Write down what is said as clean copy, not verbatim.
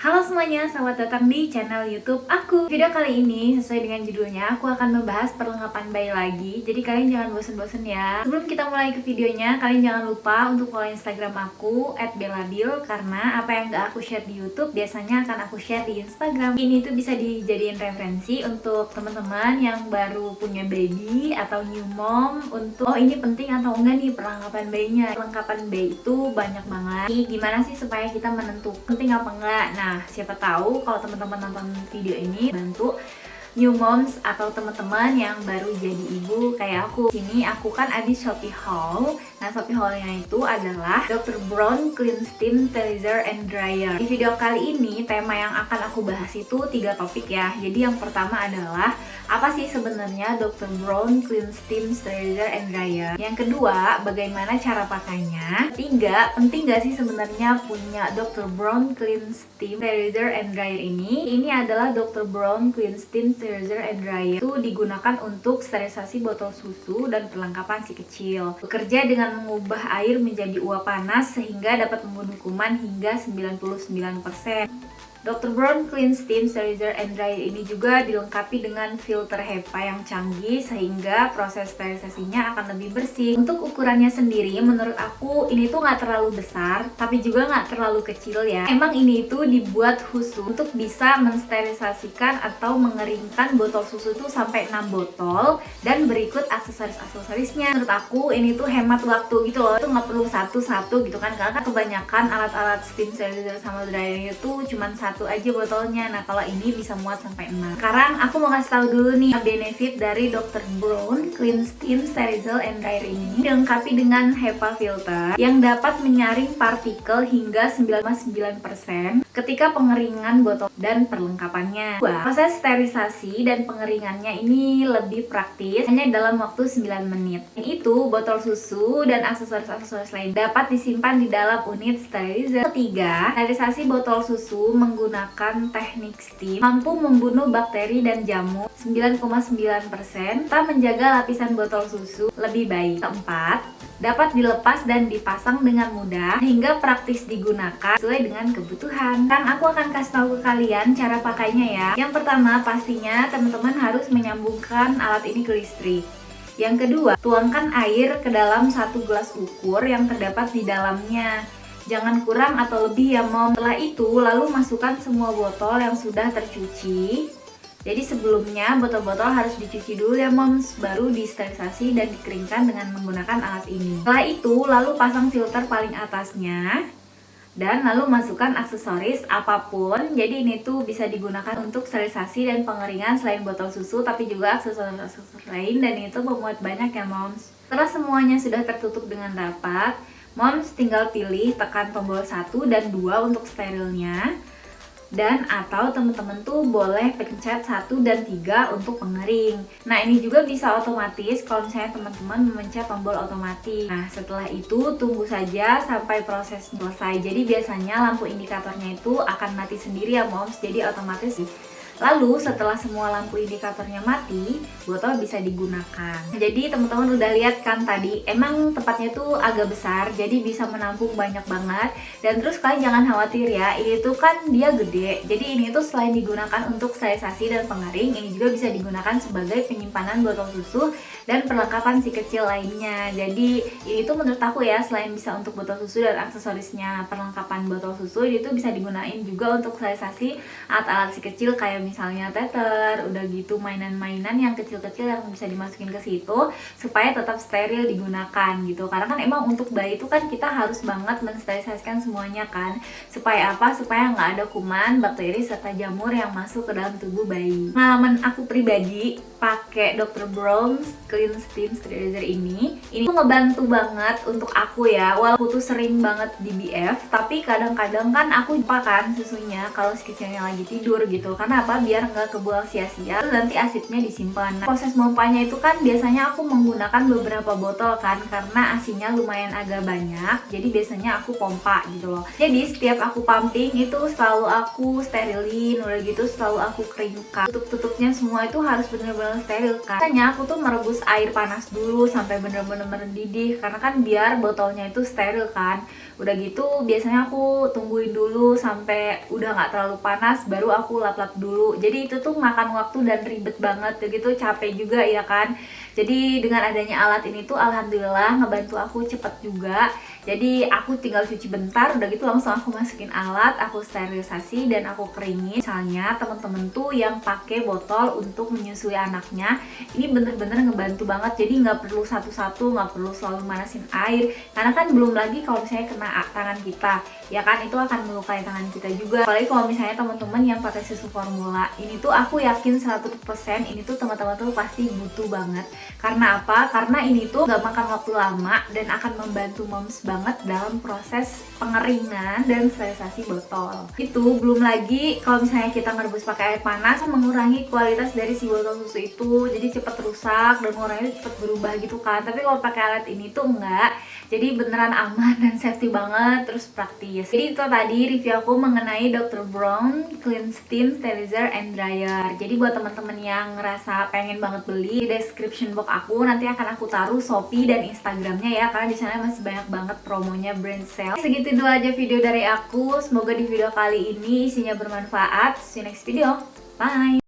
Halo semuanya, selamat datang di channel YouTube aku. Video kali ini sesuai dengan judulnya, aku akan membahas perlengkapan bayi lagi. Jadi kalian jangan bosen-bosen ya. Sebelum kita mulai ke videonya, kalian jangan lupa untuk follow Instagram aku @belabil, karena apa yang gak aku share di YouTube biasanya akan aku share di Instagram. Ini tuh bisa dijadiin referensi untuk teman-teman yang baru punya baby atau new mom, untuk oh ini penting atau enggak nih perlengkapan bayinya. Perlengkapan bayi itu banyak banget. Gimana sih supaya kita menentukan penting apa enggak? Nah, siapa tahu kalau teman-teman nonton video ini bantu new moms atau teman-teman yang baru jadi ibu kayak aku. Sini aku kan ada Shopee haul. Nah, Shopee haulnya itu adalah Dr. Brown Clean Steam Sterilizer and Dryer. Di video kali ini tema yang akan aku bahas itu 3 topik ya. Jadi yang pertama adalah apa sih sebenarnya Dr. Brown Clean Steam Sterilizer and Dryer. Yang kedua, bagaimana cara pakainya. Ketiga, penting gak sih sebenarnya punya Dr. Brown Clean Steam Sterilizer and Dryer ini. Ini adalah Dr. Brown Clean Steam Sterilizer and Dryer. Itu digunakan untuk sterilisasi botol susu dan perlengkapan si kecil. Bekerja dengan mengubah air menjadi uap panas sehingga dapat membunuh kuman hingga 99%. Dr. Brown Clean Steam Sterilizer and Dryer ini juga dilengkapi dengan filter HEPA yang canggih sehingga proses sterilisasinya akan lebih bersih. Untuk ukurannya sendiri, menurut aku ini tuh nggak terlalu besar, tapi juga nggak terlalu kecil ya. Emang ini tuh dibuat khusus untuk bisa mensterilisasikan atau mengeringkan botol susu tuh sampai 6 botol dan berikut aksesoris-aksesorisnya. Menurut aku ini tuh hemat waktu gitu loh. Itu nggak perlu satu-satu gitu kan, karena kebanyakan alat-alat steam sterilizer sama dryer itu cuman satu aja botolnya. Nah, kalau ini bisa muat sampai 6. Sekarang aku mau kasih tahu dulu nih benefit dari Dr. Brown Clean Steam Sterilizer and Dryer ini. Dilengkapi dengan HEPA filter yang dapat menyaring partikel hingga 99% ketika pengeringan botol dan perlengkapannya. Proses sterilisasi dan pengeringannya ini lebih praktis, hanya dalam waktu 9 menit. Itu botol susu dan aksesoris-aksesoris lain dapat disimpan di dalam unit sterilizer. Ketiga, sterilisasi botol susu menggunakan teknik steam mampu membunuh bakteri dan jamur 9,9%, tak menjaga lapisan botol susu lebih baik. Keempat, dapat dilepas dan dipasang dengan mudah sehingga praktis digunakan sesuai dengan kebutuhan. Kan aku akan kasih tahu ke kalian cara pakainya ya. Yang pertama, pastinya teman-teman harus menyambungkan alat ini ke listrik. Yang kedua, tuangkan air ke dalam 1 gelas ukur yang terdapat di dalamnya. Jangan kurang atau lebih ya mom. Setelah itu lalu masukkan semua botol yang sudah tercuci. Jadi sebelumnya botol-botol harus dicuci dulu ya moms, baru disterilisasi dan dikeringkan dengan menggunakan alat ini. Setelah itu lalu pasang filter paling atasnya dan lalu masukkan aksesoris apapun. Jadi ini tuh bisa digunakan untuk sterilisasi dan pengeringan selain botol susu, tapi juga aksesoris-aksesoris lain, dan itu memuat banyak ya moms. Setelah semuanya sudah tertutup dengan rapat, moms tinggal pilih tekan tombol 1 dan 2 untuk sterilnya, dan atau teman-teman tuh boleh pencet 1 dan 3 untuk pengering. Nah, ini juga bisa otomatis kalau misalnya teman-teman memencet tombol otomatis. Nah, setelah itu tunggu saja sampai proses selesai. Jadi biasanya lampu indikatornya itu akan mati sendiri ya moms, jadi otomatis. Lalu setelah semua lampu indikatornya mati, botol bisa digunakan. Jadi teman-teman udah lihat kan tadi, emang tempatnya tuh agak besar, jadi bisa menampung banyak banget. Dan terus kalian jangan khawatir ya, ini tuh kan dia gede. Jadi ini tuh selain digunakan untuk sterilisasi dan pengering, ini juga bisa digunakan sebagai penyimpanan botol susu dan perlengkapan si kecil lainnya. Jadi ini tuh menurut aku ya, selain bisa untuk botol susu dan aksesorisnya perlengkapan botol susu, ini tuh bisa digunain juga untuk sterilisasi alat-alat si kecil kayak misalnya tether, udah gitu mainan-mainan yang kecil-kecil yang bisa dimasukin ke situ supaya tetap steril digunakan gitu. Karena kan emang untuk bayi itu kan kita harus banget mensterilisasikan semuanya kan. Supaya apa? Supaya nggak ada kuman, bakteri serta jamur yang masuk ke dalam tubuh bayi. Pengalaman aku pribadi pakai Dr. Brown Clean Steam Sterilizer ini tuh ngebantu banget untuk aku ya. Walaupun tuh sering banget di BF, tapi kadang-kadang kan aku lupa kan susunya kalau si kecilnya lagi tidur gitu. Karena apa? Biar nggak kebuang sia-sia, nanti asidnya disimpan. Nah, proses mompanya itu kan biasanya aku menggunakan beberapa botol kan, karena asinya lumayan agak banyak, jadi biasanya aku pompa gitu loh. Jadi setiap aku pumping itu selalu aku sterilin, udah gitu selalu aku keringkan. Tutup-tutupnya semua itu harus bener-bener steril kan. Biasanya aku tuh merebus air panas dulu sampai bener-bener mendidih, karena kan biar botolnya itu steril kan. Udah gitu biasanya aku tungguin dulu sampai udah nggak terlalu panas baru aku lap-lap dulu. Jadi itu tuh makan waktu dan ribet banget, gitu capek juga ya kan. Jadi dengan adanya alat ini tuh alhamdulillah ngebantu aku cepet juga. Jadi aku tinggal cuci bentar, udah gitu langsung aku masukin alat, aku sterilisasi dan aku keringin. Misalnya temen-temen tuh yang pakai botol untuk menyusui anaknya, ini bener-bener ngebantu banget. Jadi nggak perlu satu-satu, nggak perlu selalu manasin air, karena kan belum lagi kalau misalnya kena tangan kita, ya kan itu akan melukai tangan kita juga. Apalagi kalau misalnya teman-teman yang pakai susu formula, ini tuh aku yakin 100% ini tuh teman-teman tuh pasti butuh banget. Karena apa? Karena ini tuh gak makan waktu lama dan akan membantu moms banget dalam proses pengeringan dan sterilisasi botol. Itu belum lagi kalau misalnya kita ngerebus pakai air panas, mengurangi kualitas dari si botol susu itu, jadi cepet rusak dan warnanya cepet berubah gitu kan. Tapi kalau pakai alat ini tuh enggak, jadi beneran aman dan safety banget, terus praktis. Jadi itu tadi review aku mengenai Dr. Brown Clean Steam Sterilizer and Dryer. Jadi buat teman-teman yang ngerasa pengen banget beli, di description box aku nanti akan aku taruh Shopee dan Instagramnya ya, karena di sana masih banyak banget promonya brand sale. Segitu dulu aja video dari aku. Semoga di video kali ini isinya bermanfaat. See you next video. Bye.